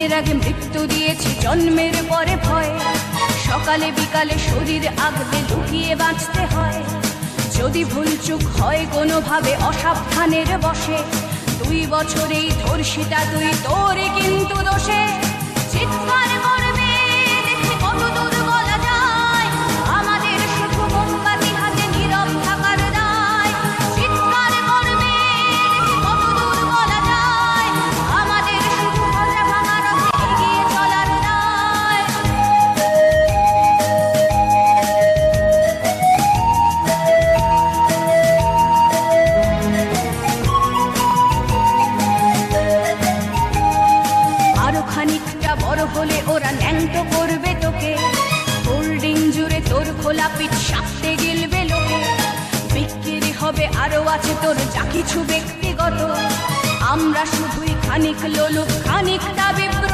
এর আগে মৃত্যু দিয়েছি জন্মের পরে ভয়, সকালে বিকালে শরীর আগলে লুকিয়ে বাঁচতে হয়। যদি ভুলচুক হয় কোনোভাবে অসাবধানের বশে, 2 বছরেই ধর্ষিতা তুই, তোরে কিন্তু দোষে চিৎকার করবে দেখে কত দূর বলা যায়, আমাদের শুধু মোমবাতি হাতে নীরব থাকার দায়। চিৎকার করবে দেখে কত দূর বলা যায়, আমাদের শুধু ভাজা ভাঙা রথে এগিয়ে চলার দায়। আরো খানিকটা বড় হলে ওরা ন্যাংটো করবে তোকে, হোল্ডিং জুড়ে তোর খোলা পিঠ সাপটে গিলবে লোকে। বিক্রি হবে আরো আছে তোর যা কিছু ব্যক্তিগত, আমরা শুধুই খানিক লোলুপ খানিকটা বিব্রত।